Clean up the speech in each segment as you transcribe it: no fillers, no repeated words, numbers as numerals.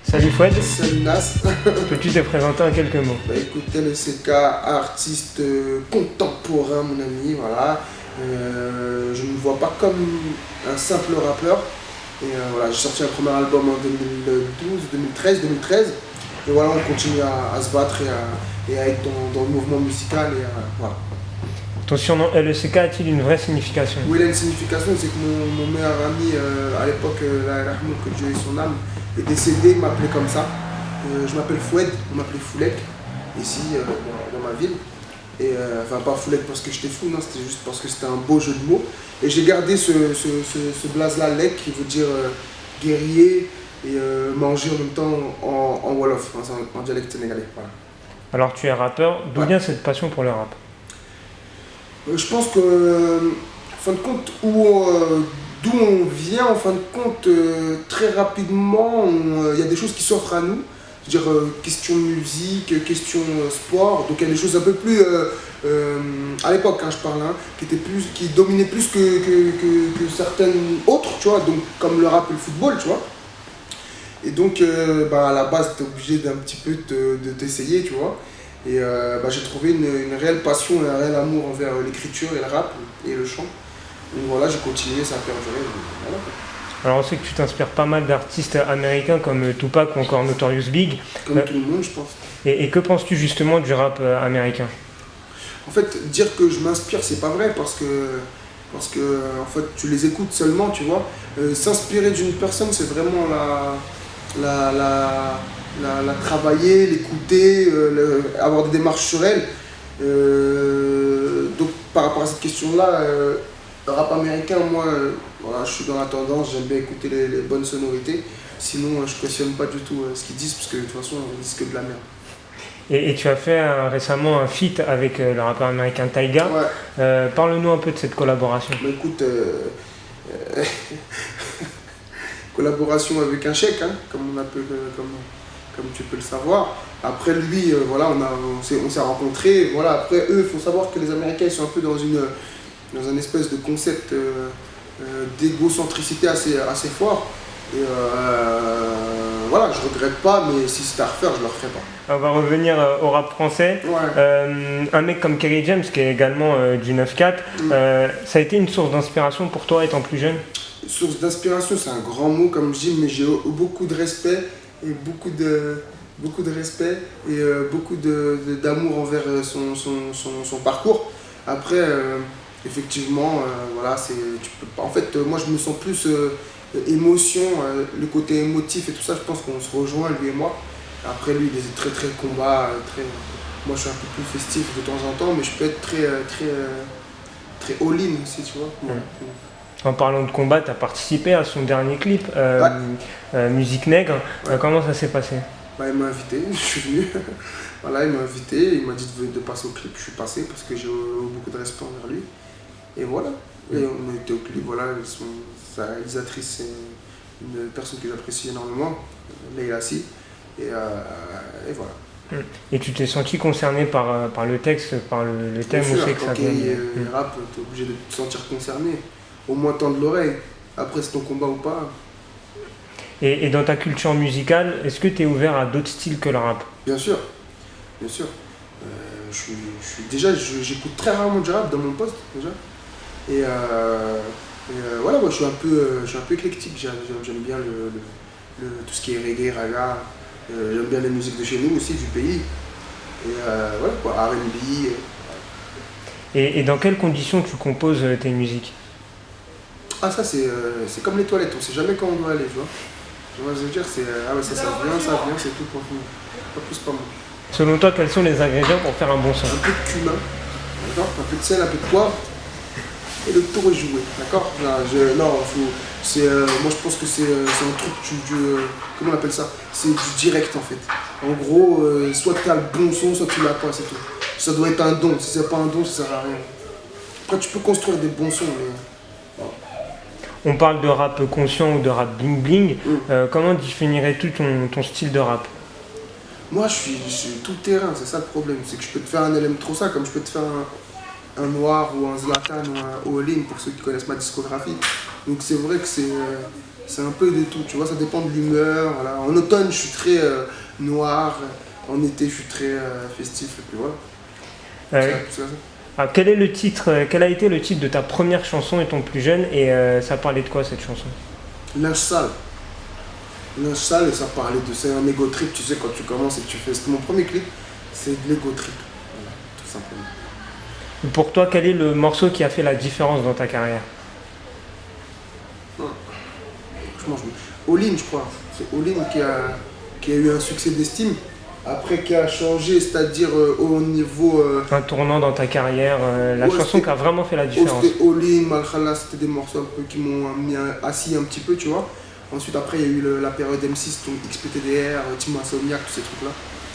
Salut Fouad, Salut Nas. peux-tu te présenter en quelques mots? Bah écoute, LCK, artiste contemporain mon ami, voilà. Je ne me vois pas comme un simple rappeur. Et voilà, j'ai sorti un premier album en 2013. Et voilà, on continue à se battre et à être dans le mouvement musical. Et voilà. Ton surnom LECK a-t-il une vraie signification? Oui, il a une signification, c'est que mon meilleur ami à l'époque, que Dieu ait son âme, est décédé, il m'appelait comme ça. Je m'appelle Foued, on m'appelait Foulek, ici dans ma ville. Et enfin, pas Foulek parce que j'étais fou, non, c'était juste parce que c'était un beau jeu de mots. Et j'ai gardé ce blaze-là, Lek, qui veut dire guerrier et manger en même temps en Wolof, en dialecte sénégalais. Voilà. Alors tu es rappeur, d'où vient cette passion pour le rap? Je pense que, en fin de compte, d'où on vient, en fin de compte, très rapidement, il y a des choses qui s'offrent à nous. C'est-à-dire question musique, question sport. Donc il y a des choses un peu plus, à l'époque, hein, je parle, hein, qui dominaient plus que certaines autres, tu vois, donc, comme le rap et le football, tu vois. Et donc, à la base, tu es obligé d'un petit peu de t'essayer, tu vois. Et j'ai trouvé une réelle passion et un réel amour envers l'écriture et le rap et le chant. Donc voilà, j'ai continué, ça a perduré. Voilà. Alors on sait que tu t'inspires pas mal d'artistes américains comme Tupac ou encore Notorious Big. Comme tout le monde, je pense. Et que penses-tu justement du rap américain? En fait, dire que je m'inspire, c'est pas vrai parce que en fait, tu les écoutes seulement, tu vois. S'inspirer d'une personne, c'est vraiment la travailler, l'écouter, avoir des démarches sur elle. Donc par rapport à cette question-là, le rap américain, moi, voilà, je suis dans la tendance, j'aime bien écouter les bonnes sonorités. Sinon, je ne questionne pas du tout ce qu'ils disent, parce que de toute façon, ils disent que de la merde. Et tu as fait récemment un feat avec le rappeur américain Tyga. Ouais. Parle-nous un peu de cette collaboration. Bah, écoute, collaboration avec un chèque, hein, comme tu peux le savoir. Après lui, voilà, on s'est rencontrés. Voilà. Après eux, il faut savoir que les Américains ils sont un peu dans un espèce de concept d'égocentricité assez fort. Et voilà, je regrette pas, mais si c'était à refaire, je le referais pas. On va revenir au rap français. Ouais. Un mec comme Kerry James, qui est également du 9-4, ça a été une source d'inspiration pour toi étant plus jeune? Source d'inspiration, c'est un grand mot, comme je dis, mais j'ai beaucoup de respect et beaucoup d'amour envers son parcours. Après, effectivement, voilà, en fait, moi je me sens plus émotion, le côté émotif et tout ça, je pense qu'on se rejoint, lui et moi. Après, lui, il est très très combat, moi je suis un peu plus festif de temps en temps, mais je peux être très all-in aussi, tu vois. Ouais. En parlant de combat, tu as participé à son dernier clip, Musique Nègre. Comment ça s'est passé? Il m'a invité, je suis venu. Voilà, il m'a invité, il m'a dit de passer au clip. Je suis passé parce que j'ai beaucoup de respect envers lui. Et voilà. Et on a été au clip. Voilà, sa réalisatrice, c'est une personne que j'apprécie énormément, Leila Si. Et voilà. Et tu t'es senti concerné par le texte, par le thème aussi que ça vient. Quand rap, tu es obligé de te sentir concerné. Au moins tendre l'oreille. Après, c'est ton combat ou pas. Et dans ta culture musicale, est-ce que tu es ouvert à d'autres styles que le rap? Bien sûr, bien sûr. Déjà, j'écoute très rarement du rap dans mon poste, déjà. Et voilà, moi je suis un peu éclectique. J'aime bien tout ce qui est reggae, raga. J'aime bien les musiques de chez nous aussi, du pays. Et voilà quoi, R&B. Et dans quelles conditions tu composes tes musiques? Ah, ça c'est comme les toilettes, on sait jamais quand on doit aller, tu vois. Je veux dire, ça vient, c'est tout pour nous. Pas plus, pas moins. Selon toi, quels sont les ingrédients pour faire un bon son? Un peu de cumin, d'accord, un peu de sel, un peu de poivre, et le tour est joué, d'accord. Moi je pense que c'est un truc comment on appelle ça? C'est du direct en fait. En gros, soit tu as le bon son, soit tu l'as pas, c'est tout. Ça doit être un don, si c'est pas un don, ça sert à rien. Après tu peux construire des bons sons, mais... On parle de rap conscient ou de rap bling bling. Comment définirais-tu ton style de rap? Moi, je suis tout terrain, c'est ça le problème. C'est que je peux te faire un LM Trossa comme je peux te faire un Noir ou un Zlatan ou un All-In pour ceux qui connaissent ma discographie. Donc c'est vrai que C'est un peu de tout, tu vois, ça dépend de l'humeur. Voilà. En automne, je suis très noir. En été, je suis très festif. Et puis voilà. C'est ça. Alors, quel a été le titre de ta première chanson étant plus jeune et ça parlait de quoi cette chanson? Linge sale. Linge sale, et ça parlait de. C'est un ego trip, tu sais, quand tu commences et que tu fais. C'était mon premier clip, c'est de l'ego trip. Voilà, tout simplement. Pour toi, quel est le morceau qui a fait la différence dans ta carrière? Franchement, All In, je crois. C'est All In qui a eu un succès d'estime. Après, qui a changé, c'est-à-dire au niveau. Un tournant dans ta carrière, la chanson qui a vraiment fait la différence. C'était All In, Malkhala, c'était des morceaux un peu qui m'ont mis assis un petit peu, tu vois. Ensuite, après, il y a eu la période M6, donc XPTDR, Team Insomniac, tous ces trucs-là.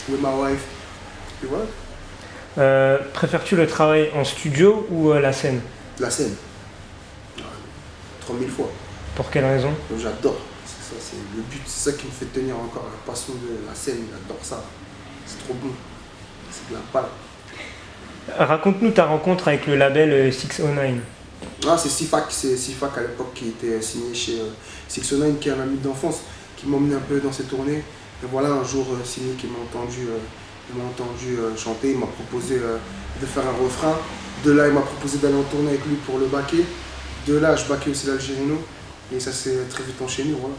With My Wife. Et voilà. Préfères-tu le travail en studio ou la scène? La scène. 30 000 fois. Pour quelle raison? J'adore. C'est ça, c'est le but, c'est ça qui me fait tenir encore la passion de la scène. J'adore ça. C'est trop bon. C'est de la balle. Raconte-nous ta rencontre avec le label 609. Ah, c'est Sifac à l'époque qui était signé chez 609, qui est un ami d'enfance, qui m'a emmené un peu dans ses tournées. Et voilà, un jour, signé qui m'a entendu chanter, il m'a proposé de faire un refrain. De là, il m'a proposé d'aller en tournée avec lui pour le baquer. De là, je baquais aussi l'Algérino. Et ça s'est très vite enchaîné, voilà.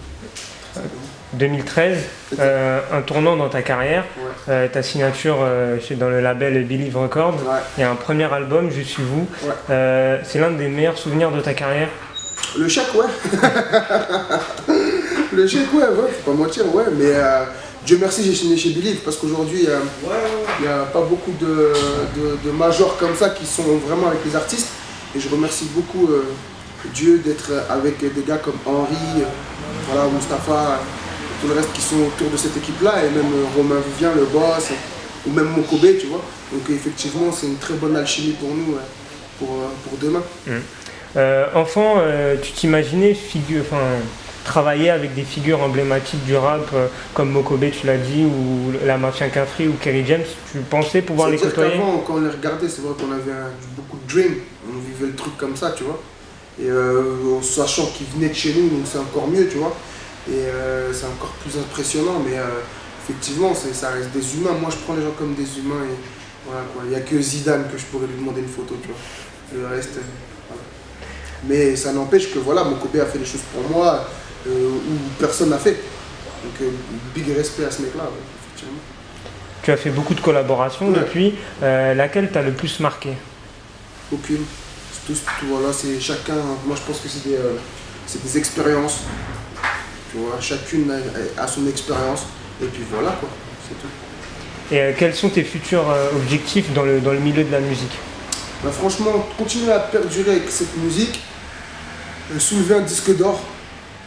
2013, un tournant dans ta carrière, ouais. Ta signature dans le label Believe Records, ouais. Il y a un premier album, Je suis vous, ouais. C'est l'un des meilleurs souvenirs de ta carrière? Le chèque, ouais. Le chèque, ouais, faut pas mentir, ouais, mais Dieu merci, j'ai signé chez Believe, parce qu'aujourd'hui, il n'y a pas beaucoup de majors comme ça qui sont vraiment avec les artistes, et je remercie beaucoup Dieu d'être avec des gars comme Henri, voilà, Mustapha, tout le reste qui sont autour de cette équipe-là, et même Romain Vivien, le boss, ou même Mokobé, tu vois. Donc effectivement, c'est une très bonne alchimie pour nous, pour demain. Enfant, tu t'imaginais travailler avec des figures emblématiques du rap, comme Mokobé, tu l'as dit, ou la Mafia Cafri, ou Kerry James, tu pensais pouvoir les côtoyer? Avant, quand on les regardait, c'est vrai qu'on avait beaucoup de dream, on vivait le truc comme ça, tu vois. Et en sachant qu'ils venaient de chez nous, donc c'est encore mieux, tu vois. Et c'est encore plus impressionnant, mais effectivement, ça reste des humains. Moi, je prends les gens comme des humains, et voilà quoi. Il n'y a que Zidane que je pourrais lui demander une photo, tu vois. Le reste, voilà. Mais ça n'empêche que voilà, Mokobé a fait des choses pour moi où personne n'a fait. Donc, big respect à ce mec-là, ouais, effectivement. Tu as fait beaucoup de collaborations depuis. Laquelle t'a le plus marqué? Aucune. Tout, voilà, c'est chacun. Moi, je pense que c'est des expériences. Tu vois, chacune a son expérience. Et puis voilà, quoi. C'est tout. Et quels sont tes futurs objectifs dans le milieu de la musique? Bah, franchement, continuer à perdurer avec cette musique, soulever un disque d'or.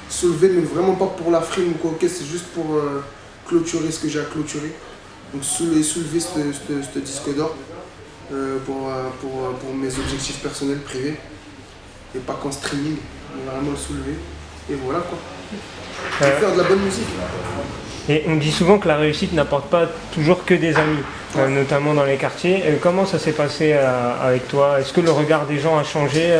Soulever, mais vraiment pas pour la frime ou quoi, okay, c'est juste pour clôturer ce que j'ai à clôturer. Donc soulever ce disque d'or. Pour mes objectifs personnels privés et pas qu'en streaming, mais vraiment le soulever et voilà quoi. Faire de la bonne musique. Et on dit souvent que la réussite n'apporte pas toujours que des amis, notamment dans les quartiers. Comment ça s'est passé avec toi? Est-ce que le regard des gens a changé?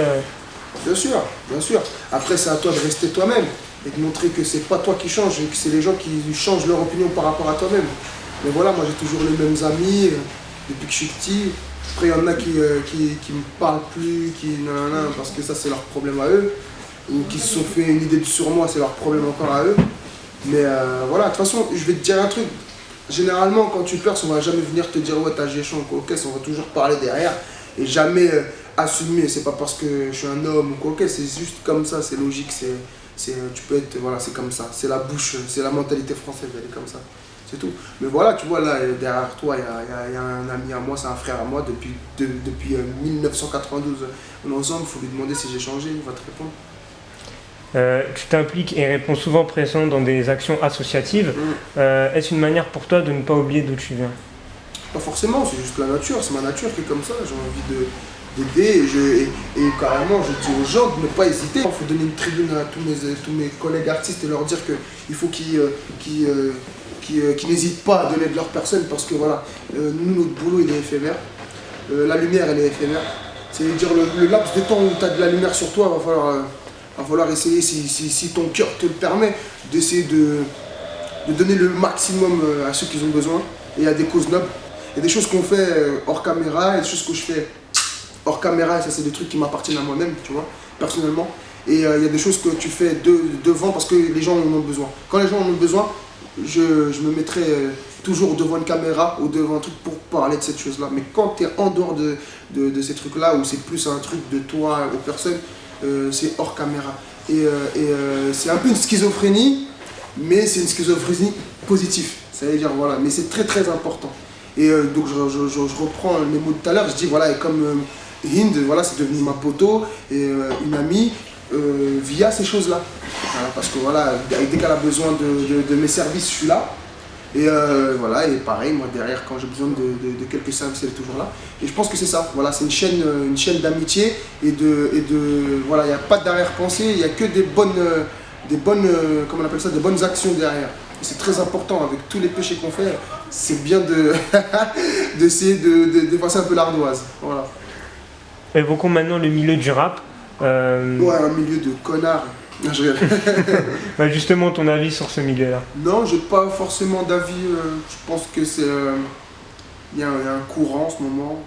Bien sûr, bien sûr. Après c'est à toi de rester toi-même et de montrer que c'est pas toi qui change et que c'est les gens qui changent leur opinion par rapport à toi-même. Mais voilà, moi j'ai toujours les mêmes amis depuis que je suis petit. Après, il y en a qui me parlent plus, parce que ça, c'est leur problème à eux. Ou qui se sont fait une idée sur moi, c'est leur problème encore à eux. Mais voilà, de toute façon, je vais te dire un truc. Généralement, quand tu perces, on va jamais venir te dire « Ouais, t'as géchon ou quoi, ok », on va toujours parler derrière. Et jamais assumer, c'est pas parce que je suis un homme ou quoi, ok, c'est juste comme ça, c'est logique. Tu peux être, voilà, c'est comme ça. C'est la bouche, c'est la mentalité française, elle est comme ça. C'est tout. Mais voilà, tu vois, là, derrière toi, il y a un ami à moi, c'est un frère à moi, depuis 1992. On est ensemble, il faut lui demander si j'ai changé, il va te répondre. Tu t'impliques et réponds souvent présent dans des actions associatives. Est-ce une manière pour toi de ne pas oublier d'où tu viens? Pas forcément, c'est juste la nature, c'est ma nature qui est comme ça. J'ai envie d'aider et carrément, je dis aux gens de ne pas hésiter. Il faut donner une tribune à tous mes collègues artistes et leur dire qu'il faut qu'ils n'hésitent pas à donner de leur personne parce que voilà, nous, notre boulot, il est éphémère. La lumière, elle est éphémère. C'est-à-dire le laps de temps où tu as de la lumière sur toi, va falloir va falloir essayer, si ton cœur te le permet, d'essayer de donner le maximum à ceux qui ont besoin et à des causes nobles. Il y a des choses qu'on fait hors caméra et des choses que je fais hors caméra, et ça c'est des trucs qui m'appartiennent à moi-même, tu vois, personnellement. Et il y a des choses que tu fais devant parce que les gens en ont besoin. Quand les gens en ont besoin, je me mettrai toujours devant une caméra ou devant un truc pour parler de cette chose-là. Mais quand tu es en dehors de ces trucs-là, où c'est plus un truc de toi aux personnes, c'est hors caméra. C'est un peu une schizophrénie, mais c'est une schizophrénie positive. Ça veut dire, voilà, mais c'est très très important. Et donc je reprends les mots de tout à l'heure, je dis, voilà, et comme Hind, voilà, c'est devenu ma poteau et une amie via ces choses-là. Voilà, parce que voilà, dès qu'elle a besoin de mes services, je suis là. Et voilà, et pareil, moi derrière, quand j'ai besoin de quelques services, elle est toujours là. Et je pense que c'est ça, voilà, c'est une chaîne d'amitié voilà, il n'y a pas d'arrière-pensée, il n'y a que des bonnes, comment on appelle ça, des bonnes actions derrière. Et c'est très important, avec tous les péchés qu'on fait, c'est bien d'essayer d'effacer un peu l'ardoise. Voilà. Évoquons maintenant le milieu du rap. Ouais, un milieu de connards. Non, je rigole. Bah justement, ton avis sur ce milieu-là? Non, j'ai pas forcément d'avis. Je pense que c'est. Il y a un courant en ce moment.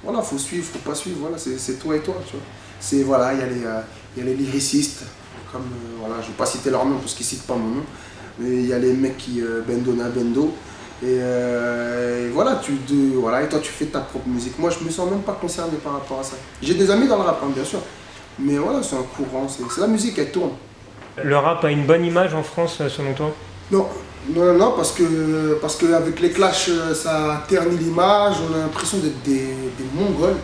Voilà, faut suivre, faut pas suivre. Voilà, c'est toi et toi, tu vois. C'est voilà, il y a les lyricistes, comme voilà, je vais pas citer leur nom parce qu'ils citent pas mon nom, mais il y a les mecs qui bendona bendo. Et voilà, voilà, et toi tu fais ta propre musique. Moi, je me sens même pas concerné par rapport à ça. J'ai des amis dans le rap, hein, bien sûr. Mais voilà, c'est un courant, c'est la musique, elle tourne. Le rap a une bonne image en France, selon toi? Non, non, parce que avec les clashs, ça ternit l'image, on a l'impression d'être des Mongols.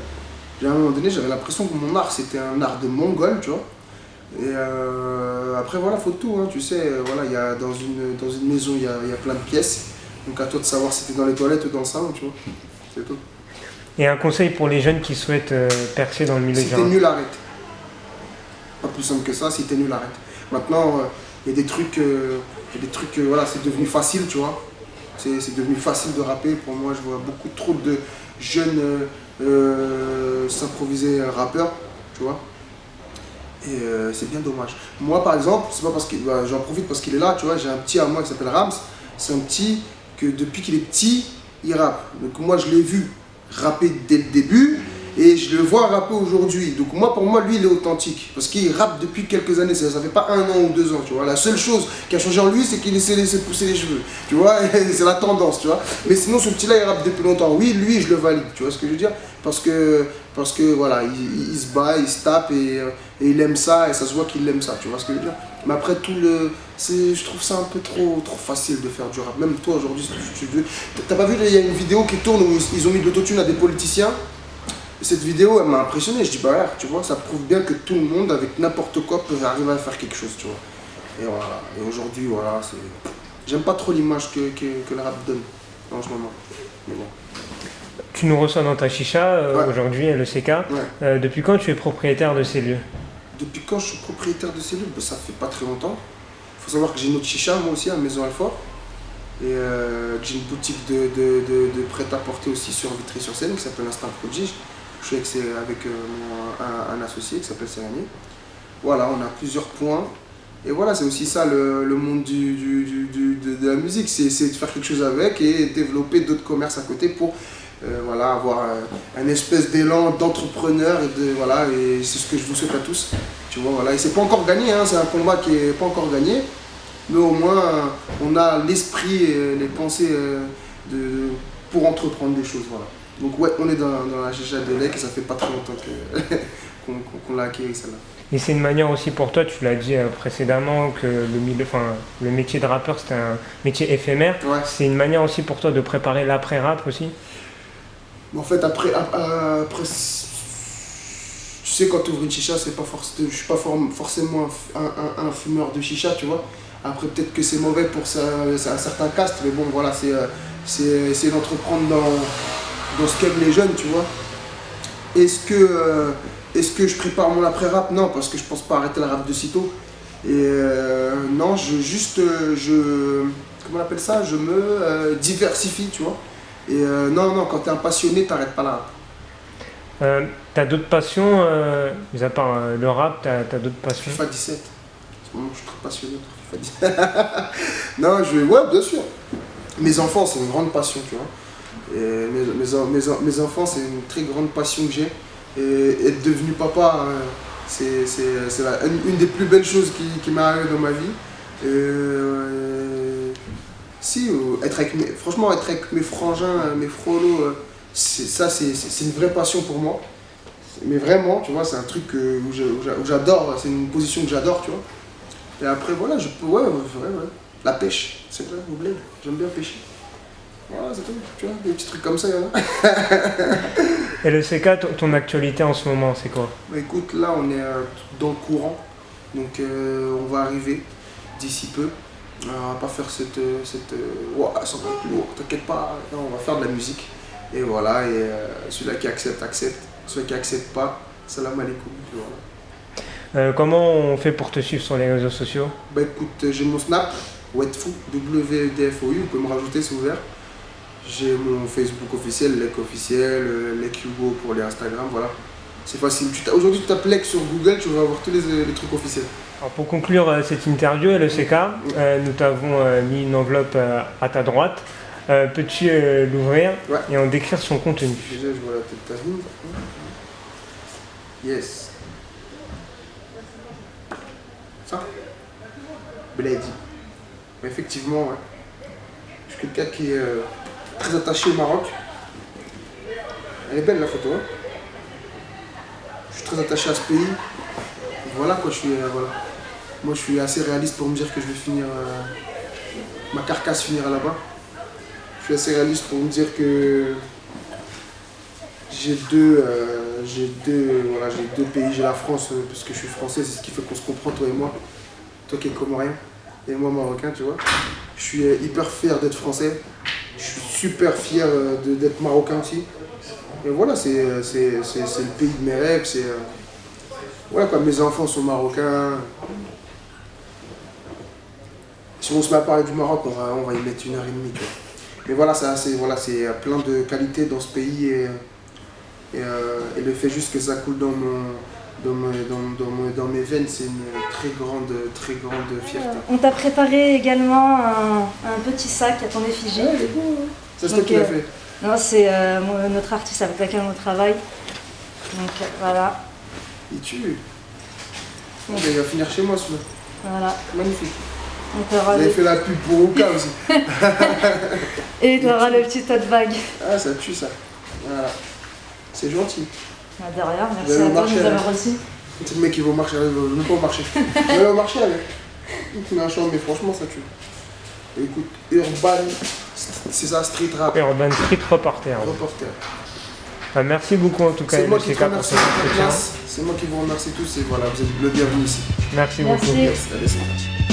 À un moment donné, j'avais l'impression que mon art, c'était un art de Mongol, tu vois. Et après, voilà, faut tout, hein, tu sais, voilà, y a, dans une maison, il y a plein de pièces. Donc à toi de savoir si t'es dans les toilettes ou dans le salon, tu vois. C'est tout. Et un conseil pour les jeunes qui souhaitent percer dans le milieu Si du t'es rap? nul, arrête. Pas plus simple que ça, si t'es nul, arrête. Maintenant, il y a des trucs, voilà, c'est devenu facile, tu vois. C'est devenu facile de rapper. Pour moi, je vois beaucoup trop de jeunes s'improviser rappeurs, tu vois. Et c'est bien dommage. Moi, par exemple, c'est pas parce que j'en profite parce qu'il est là, tu vois. J'ai un petit à moi qui s'appelle Rams. C'est un petit que depuis qu'il est petit, il rappe. Donc moi, je l'ai vu rapper dès le début. Et je le vois rapper aujourd'hui. Donc moi, pour moi, lui, il est authentique. Parce qu'il rappe depuis quelques années. Ça fait pas 1 an ou 2 ans, tu vois. La seule chose qui a changé en lui, c'est qu'il s'est laissé pousser les cheveux. Tu vois, c'est la tendance, tu vois. Mais sinon, ce petit-là, il rappe depuis longtemps. Oui, lui, je le valide. Tu vois ce que je veux dire? Parce que voilà, il se bat, il se tape et il aime ça. Et ça se voit qu'il aime ça. Tu vois ce que je veux dire? Mais après, je trouve ça un peu trop facile de faire du rap. Même toi, aujourd'hui, si tu veux. T'as pas vu, il y a une vidéo qui tourne où ils ont mis de l'autotune à des politiciens? Cette vidéo, elle m'a impressionné. Je dis, bah, tu vois, ça prouve bien que tout le monde, avec n'importe quoi, peut arriver à faire quelque chose, tu vois. Et voilà. Et aujourd'hui, voilà, j'aime pas trop l'image que le rap donne en ce moment. Mais bon. Tu nous reçois dans ta chicha, Ouais. aujourd'hui, LECK. Ouais. Depuis quand tu es propriétaire de ces lieux? Depuis quand je suis propriétaire de ces lieux? Ça fait pas très longtemps. Il faut savoir que j'ai une autre chicha, moi aussi, à Maison Alfort. Et que j'ai une boutique de prêt-à-porter aussi sur Vitry-sur-Seine qui s'appelle Instinct Prodige. Je suis avec un associé qui s'appelle Serranier. Voilà, on a plusieurs points. Et voilà, c'est aussi ça le monde de la musique. C'est de faire quelque chose avec et développer d'autres commerces à côté pour voilà, avoir un espèce d'élan d'entrepreneur. Voilà, et c'est ce que je vous souhaite à tous. Tu vois, voilà. Et c'est pas encore gagné, hein, c'est un combat qui est pas encore gagné. Mais au moins, on a l'esprit et les pensées pour entreprendre des choses. Voilà. Donc ouais, on est dans la chicha de lait et ça fait pas très longtemps qu'on l'a acquis celle-là. Et c'est une manière aussi pour toi, tu l'as dit précédemment, que le métier de rappeur c'était un métier éphémère. Ouais. C'est une manière aussi pour toi de préparer l'après-rap aussi? En fait, après tu sais, quand tu ouvres une chicha, je suis pas forcément un fumeur de chicha, tu vois. Après, peut-être que c'est mauvais pour un certain caste, mais bon, voilà, c'est essayer d'entreprendre dans ce qu'aiment les jeunes, tu vois. Est-ce que je prépare mon après-rap? Non, parce que je pense pas arrêter le rap de sitôt. Et non, comment on appelle ça? Je me diversifie, tu vois. Et non, quand t'es un passionné, t'arrêtes pas le rap. T'as d'autres passions, mis à part le rap, t'as d'autres passions? FIFA 17. En ce moment, je suis très passionné par FIFA 17. Non, ouais, bien sûr. Mes enfants, c'est une grande passion, tu vois. Et mes enfants, c'est une très grande passion que j'ai. Et être devenu papa, c'est une des plus belles choses qui m'est arrivée dans ma vie. Si, franchement, être avec mes frangins, mes frolos, c'est une vraie passion pour moi. Mais vraiment, tu vois, c'est un truc où j'adore, c'est une position que j'adore, tu vois. Et après, voilà, ouais. La pêche, c'est vrai, au bled, j'aime bien pêcher. Voilà, c'est tout, tu vois, des petits trucs comme ça, il y en a. Et le CK, ton actualité en ce moment, c'est quoi? Bah écoute, là, on est dans le courant, donc on va arriver d'ici peu. On va pas faire ouah, ça va être lourd, t'inquiète pas, non, on va faire de la musique. Et voilà, et celui-là qui accepte, accepte. Celui qui accepte pas, salam alaikum. Voilà. Comment on fait pour te suivre sur les réseaux sociaux? Bah écoute, j'ai mon Snap, Wedfou, WDFOU, vous pouvez me rajouter, c'est ouvert. J'ai mon Facebook officiel, Lek officiel, Lek Hugo pour les Instagram, voilà. C'est facile. Aujourd'hui, tu tapes Lek sur Google, tu vas avoir tous les trucs officiels. Alors pour conclure cette interview, LECK, nous t'avons mis une enveloppe à ta droite. Peux-tu l'ouvrir et en décrire son contenu? Déjà, je vois la tête de ta ligne. Yes. Ça Blady. Effectivement, ouais. Je suis quelqu'un qui est très attaché au Maroc. Elle est belle la photo. Hein. Je suis très attaché à ce pays. Voilà quoi, voilà. Moi, je suis assez réaliste pour me dire que je vais finir. Ma carcasse finira là-bas. Je suis assez réaliste pour me dire que j'ai deux pays. J'ai la France parce que je suis français, c'est ce qui fait qu'on se comprend, toi et moi. Toi qui es comorien et moi marocain, tu vois. Je suis hyper fier d'être français. Je suis super fier d'être marocain aussi. Et voilà, c'est le pays de mes rêves. Voilà quoi, mes enfants sont marocains. Si on se met à parler du Maroc, on va y mettre 1h30. Tu vois. Mais voilà, c'est plein de qualités dans ce pays et le fait juste que ça coule dans mes veines, c'est une très grande fierté. On t'a préparé également un petit sac à ton effigie. Ouais, il est beau, hein. Ça, c'est toi qui l'as fait? Non, c'est notre artiste avec laquelle on travaille. Donc voilà. Il tue. Bon, il va finir chez moi celui-là. Voilà. Magnifique. Vous avez fait la pub pour Oka aussi. Et tu auras le petit tote bag. Ah, ça tue ça. Voilà. C'est gentil. Ah, de rien, merci à toi de nous avoir reçus. C'est le mec qui va au marché, il ne veut pas au marché. Il va au marché avec. Il met un champ, mais franchement ça tue. Et écoute, Urban, c'est ça, street rap. Urban Street Reporter. Merci beaucoup en tout cas. C'est moi qui te remercie pour ta place. C'est moi qui vous remercie tous et voilà, vous êtes le bienvenu ici. Merci beaucoup. Merci. Allez, c'est parti.